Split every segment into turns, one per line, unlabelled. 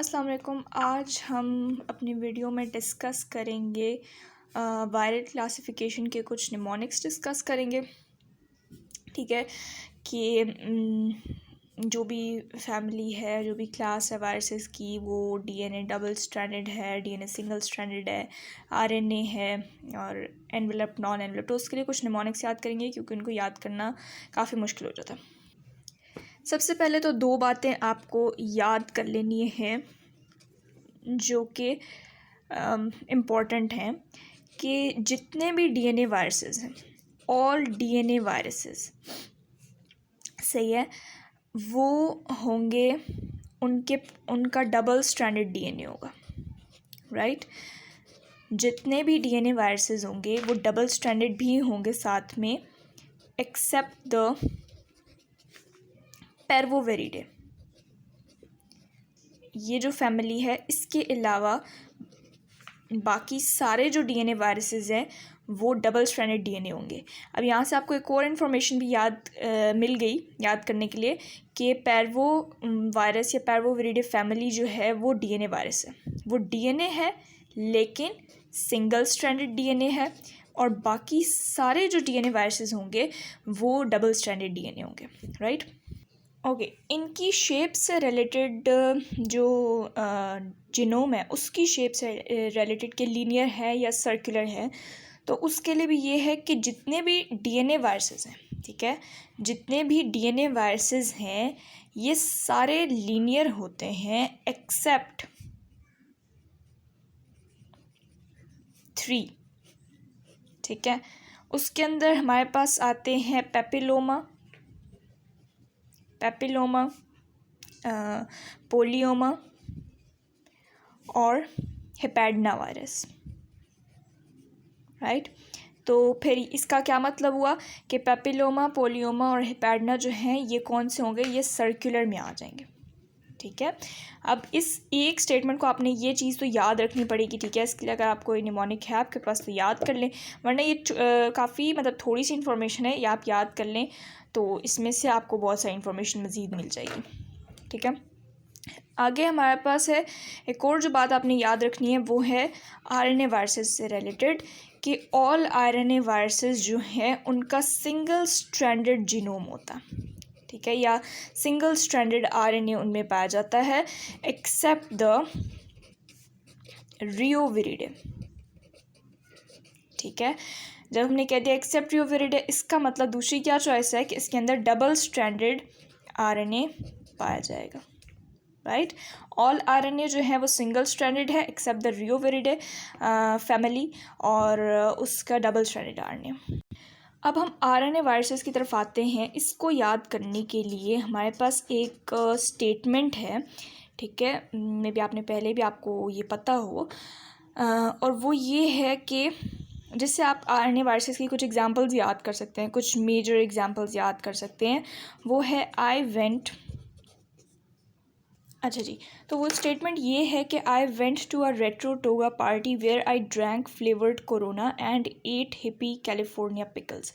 अस्सलाम वालेकुम। आज हम अपनी वीडियो में डिस्कस करेंगे वायरल क्लासिफिकेशन के कुछ निमोनिक्स डिस्कस करेंगे। ठीक है कि जो भी फैमिली है, जो भी क्लास है वायरसेस की, वो डीएनए डबल स्ट्रैंडेड है, डीएनए सिंगल स्ट्रैंडेड है, आरएनए है और एनवेलप नॉन एनवेलप। तो उसके लिए कुछ निमोनिक्स याद करेंगे क्योंकि उनको याद करना काफ़ी मुश्किल हो जाता है। सबसे पहले तो दो बातें आपको याद कर लेनी हैं जो कि इम्पॉर्टेंट हैं कि जितने भी डीएनए वायरसेस हैं, ऑल डीएनए वायरसेस, सही है, वो होंगे उनका डबल स्ट्रैंडेड डीएनए होगा, राइट। जितने भी डीएनए वायरसेस होंगे वो डबल स्ट्रैंडेड भी होंगे साथ में, एक्सेप्ट द पैर्वोविरिडे। ये जो फैमिली है, इसके अलावा बाकी सारे जो डीएनए वायरसेस हैं वो डबल स्ट्रैंडेड डीएनए होंगे। अब यहाँ से आपको एक और इन्फॉर्मेशन भी मिल गई याद करने के लिए कि पैर्वो वायरस या पैर्वोविरिडे फैमिली जो है वो डीएनए वायरस है। वो डीएनए है लेकिन सिंगल स्ट्रैंडेड डीएनए है, और बाकी सारे जो डीएनए वायरसेस होंगे वो डबल स्ट्रैंडेड डीएनए होंगे, राइट। ओके, इनकी शेप से रिलेटेड जो जीनोम है उसकी शेप से रिलेटेड कि लीनियर है या सर्कुलर है, तो उसके लिए भी ये है कि जितने भी डीएनए वायरसेस हैं, ठीक है, जितने भी डीएनए वायरसेस हैं ये सारे लीनियर होते हैं एक्सेप्ट 3, ठीक है। उसके अंदर हमारे पास आते हैं पेपिलोमा, पोलियोमा और हेपेडना वायरस, राइट। तो फिर इसका क्या मतलब हुआ कि पेपिलोमा, पोलियोमा और हेपेडना जो हैं ये कौन से होंगे, ये सर्कुलर में आ जाएंगे, ठीक है। अब इस एक स्टेटमेंट को आपने ये चीज़ तो याद रखनी पड़ेगी, ठीक है। इसके लिए अगर आपको निमोनिक है आपके पास तो याद कर लें, वरना ये काफ़ी मतलब थोड़ी सी इन्फॉर्मेशन है, ये आप याद कर लें तो इसमें से आपको बहुत सारी इन्फॉर्मेशन मज़ीद मिल जाएगी, ठीक है। आगे हमारे पास है एक और जो बात आपने याद रखनी है, वो है आरएनए वायरसेस से रिलेटेड कि ऑल आरएनए वायरसेस जो हैं उनका सिंगल स्ट्रैंडेड जीनोम होता है, ठीक है, या सिंगल स्ट्रैंडेड आरएनए उनमें पाया जाता है एक्सेप्ट द रियोविरिडे, ठीक है। जब हमने कह दिया एक्सेप्ट रियोविरिडे, इसका मतलब दूसरी क्या चॉइस है कि इसके अंदर डबल स्ट्रैंडेड आरएनए पाया जाएगा, राइट। ऑल आरएनए जो है वो सिंगल स्ट्रैंडेड है एक्सेप्ट द रियोविरिडे फैमिली, और उसका डबल स्ट्रैंडेड आरएनए। अब हम आरएनए वायरसेस की तरफ आते हैं। इसको याद करने के लिए हमारे पास एक स्टेटमेंट है, ठीक है, मे बी आपने पहले भी आपको ये पता हो, और वो ये है कि जिससे आप आरएनए वायरसेस की कुछ एग्जांपल्स याद कर सकते हैं, कुछ मेजर एग्जांपल्स याद कर सकते हैं। वो है आई वेंट, अच्छा जी, तो वो स्टेटमेंट ये है कि I went to a retro toga party where I drank flavoured Corona and ate hippie California pickles.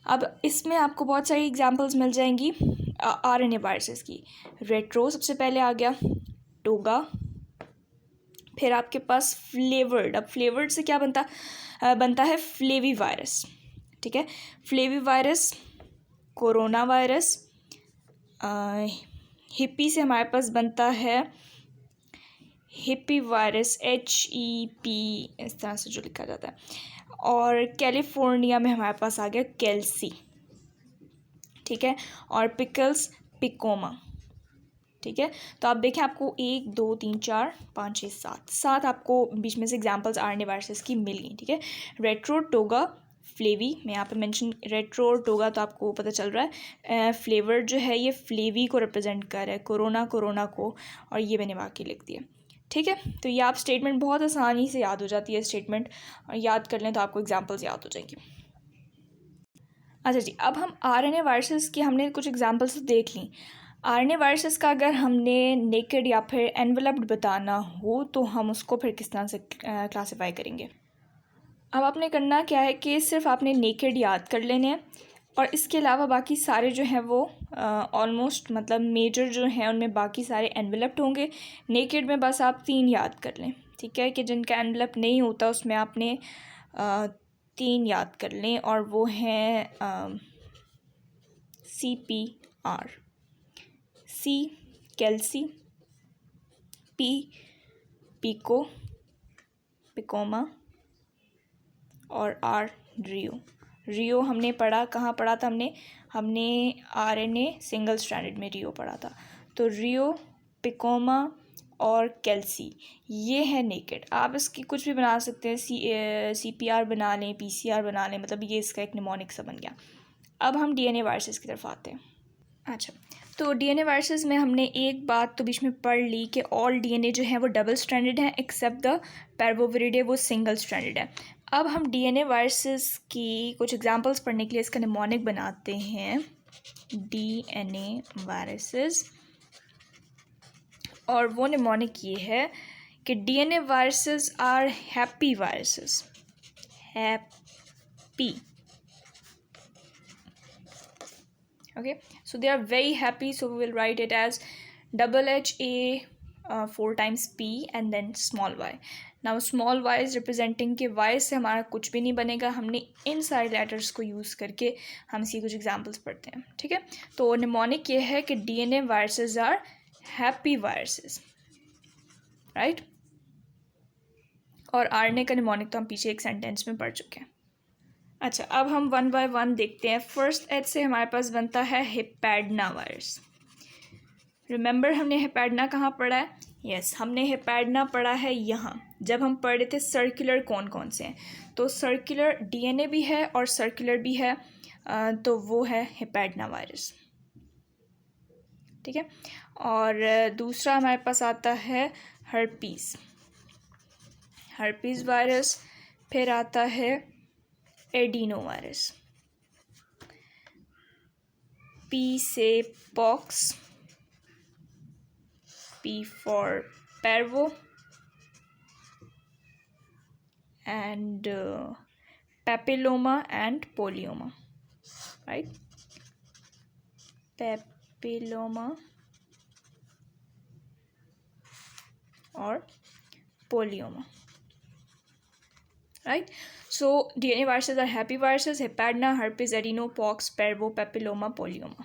अब इसमें आपको बहुत सारी एग्जांपल्स मिल जाएंगी आरएनए वायरसेस की। रेट्रो सबसे पहले आ गया, टोगा, फिर आपके पास फ्लेवर्ड। अब फ्लेवर्ड से क्या बनता है फ्लेवी वायरस, ठीक है, flavi virus, corona virus, hippie से हमारे पास बनता है हिप्पी वायरस, HEP इस तरह से जो लिखा जाता है, और कैलिफोर्निया में हमारे पास आ गया कैल्सी, ठीक है, और पिकल्स पिकोमा, ठीक है। तो आप देखें आपको 1 2 3 4 5 6 7 आपको बीच में से एग्जांपल्स आरएनए वायरसेस की मिल गई, ठीक है। रेट्रो, टोगा, फ्लेवी, मैं यहाँ पे मेंशन रेट्रो और टोगा तो आपको पता चल रहा है, फ्लेवर जो है ये फ्लेवी को रिप्रेजेंट कर रहा है, कोरोना को, और ये मैंने बाकी लिख दिया, ठीक है। तो ये आप स्टेटमेंट बहुत आसानी से याद हो जाती है स्टेटमेंट, और याद कर लें तो आपको एग्जांपल्स याद हो जाएंगी। अच्छा जी, अब हम आरएनए वायरसेस की हमने कुछ एग्जांपल्स देख ली। आरएनए वायरसेस का अगर हमने नेकेड या फिर एनवेलप्ड बताना हो तो हम उसको फिर किस तरह से क्लासीफाई करेंगे। अब आपने करना क्या है कि सिर्फ आपने नेकेड याद कर लेने हैं, और इसके अलावा बाकी सारे जो हैं वो ऑलमोस्ट मतलब मेजर जो हैं उनमें बाकी सारे एनवेलप्ड होंगे। नेकेड में बस आप 3 याद कर लें, ठीक है, कि जिनका एनवेलप नहीं होता उसमें आपने 3 याद कर लें, और वो हैं CPR, C कैल्सी, P पिको पिकोमा और R रियो हमने पढ़ा, कहाँ पढ़ा था हमने RNA सिंगल स्ट्रैंडेड में रियो पढ़ा था। तो रियो, पिकोमा और कैल्सी ये है नेकेड। आप इसकी कुछ भी बना सकते हैं, CPR बना लें, PCR बना लें, मतलब ये इसका एक निमोनिक सा बन गया। अब हम DNA वायरसेस की तरफ आते हैं। अच्छा, तो DNA वायरसेस में हमने एक बात तो बीच में पढ़ ली कि ऑल DNA जो है वो डबल स्ट्रैंडेड है एक्सेप्ट द पैर्वोविरिडे, वो सिंगल स्ट्रैंडेड है। अब हम DNA वायरसेस की कुछ एग्जांपल्स पढ़ने के लिए इसका निमोनिक बनाते हैं, DNA वायरसेस, और वो निमोनिक ये है कि DNA viruses are happy viruses, happy, okay, so they are very happy, so we will write it as HA 4 times P and then small y. Now small y is representing कि y से हमारा कुछ भी नहीं बनेगा, हमने इन सारे letters को यूज़ करके हम इसी कुछ एग्जांपल्स पढ़ते हैं, ठीक है। तो निमोनिक ये है कि DNA viruses are happy viruses, right. और RNA का निमोनिक तो हम पीछे एक सेंटेंस में पढ़ चुके हैं। अच्छा, अब हम 1 बाय 1 देखते हैं। फर्स्ट एच से हमारे पास बनता है हेपेडना वायरस। रिमेंबर हमने हेपेडना कहाँ पढ़ा है? यस, हमने हेपेडना पढ़ा है यहाँ जब हम पढ़ रहे थे सर्कुलर कौन कौन से हैं। तो सर्कुलर DNA भी है और सर्कुलर भी है, तो वो है हेपेडना वायरस, ठीक है। और दूसरा हमारे पास आता है हर्पीस वायरस, फिर आता है एडिनो वायरस, P से pox, P for parvo, and papilloma and polyoma, right, papilloma और polyoma, right? So DNA viruses are happy viruses, hepadna, herpes, adeno, pox, parvo, papilloma, polyoma.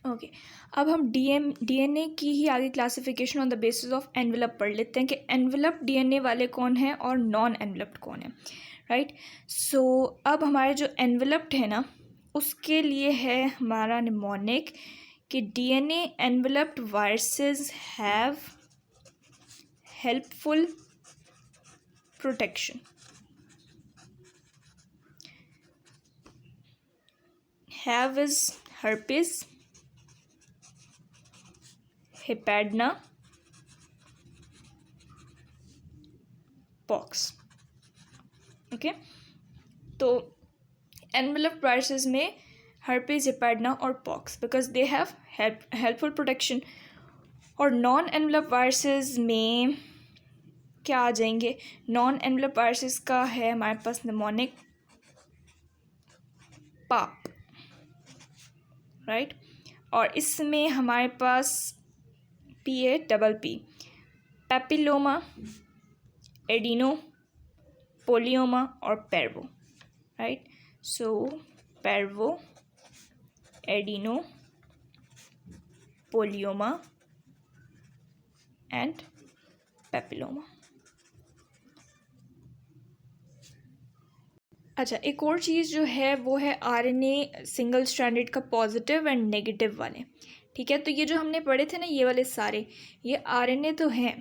Okay, अब हम DNA की ही आगे classification on the basis of envelope पढ़ लेते हैं कि enveloped DNA वाले कौन हैं और नॉन एनवेलप्ड कौन है, राइट। सो अब हमारे जो एनवेलप्ड है ना, उसके लिए है हमारा निमोनिक कि DNA enveloped viruses have helpful protection. Have is herpes, hepadna, pox, okay. तो एनवेलप्ड वायरसेस में herpes, hepadna और pox because they have helpful protection. और नॉन एनवेलप्ड वायरसेस में क्या आ जाएंगे? नॉन एनवेलप्ड वायरसेस का है हमारे पास निमोनिक पाप, राइट। और इसमें हमारे पास PAPP, पेपिलोमा, एडिनो, पोलियोमा और parvo, right. So parvo, adeno, polyoma and papilloma. अच्छा, एक और चीज़ जो है वो है RNA सिंगल स्ट्रैंडेड का पॉजिटिव एंड नेगेटिव वाले, ठीक है। तो ये जो हमने पढ़े थे ना, ये वाले सारे, ये RNA तो हैं,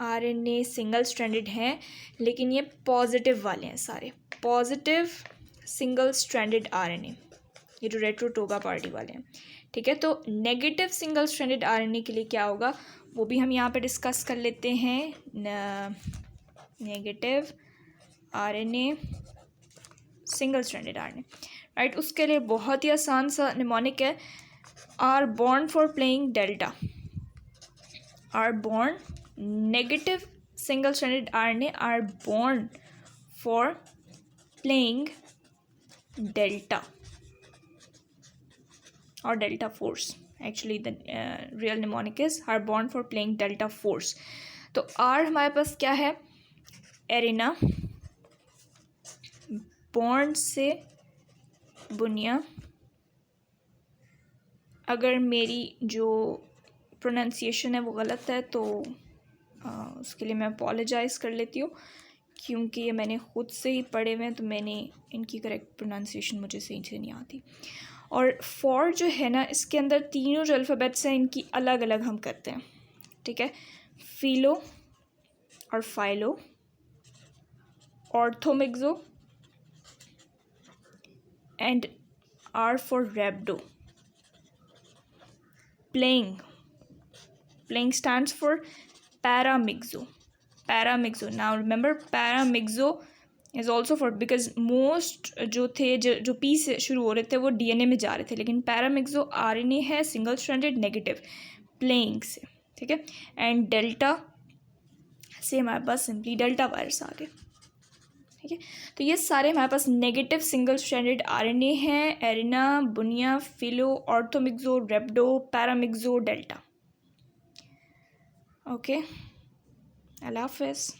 RNA सिंगल स्ट्रैंडेड हैं, लेकिन ये पॉजिटिव वाले हैं सारे, पॉजिटिव सिंगल स्ट्रैंडेड RNA, ये जो रेट्रोटोगा पार्टी वाले हैं, ठीक है। तो नेगेटिव सिंगल स्ट्रैंडेड RNA के लिए क्या होगा वो भी हम यहाँ पे डिस्कस कर लेते हैं। Negative RNA single stranded RNA, right. उसके लिए बहुत ही आसान सा निमोनिक है, are born for playing delta, are born negative single stranded RNA are born for playing delta, or delta force. Actually the real mnemonic is her bond for playing delta force. तो R हमारे पास क्या है, arena bond से बुनिया, अगर मेरी जो pronunciation है वो गलत है तो उसके लिए मैं अपोलोजाइज़ कर लेती हूँ, क्योंकि ये मैंने ख़ुद से ही पढ़े हुए हैं तो मैंने इनकी करेक्ट प्रोनाउंसिएशन मुझे सही से नहीं आती। और फॉर जो है ना, इसके अंदर तीनों जो अल्फ़ाबेट्स हैं इनकी अलग अलग हम करते हैं, ठीक है। फिलो और filo, orthomyxo and R for rhabdo. Playing stands for paramixo. Now remember, paramixo is also for, because most जो थे जो पी से शुरू हो रहे थे वो डीएनए में जा रहे थे, लेकिन पैरामिक्सो आरएनए है, सिंगल स्ट्रैंडेड नेगेटिव, प्लेइंग से, ठीक है। एंड डेल्टा से हमारे पास सिंपली डेल्टा वायरस आ गए, ठीक है। तो ये सारे हमारे पास नेगेटिव सिंगल स्ट्रैंडेड आरएनए हैं, एरिना, बुनिया, फिलो, ऑर्थोमिक्सो, रेप्डो, पैरामिक्सो, डेल्टा। ओके, अल्लाह हाफिज़।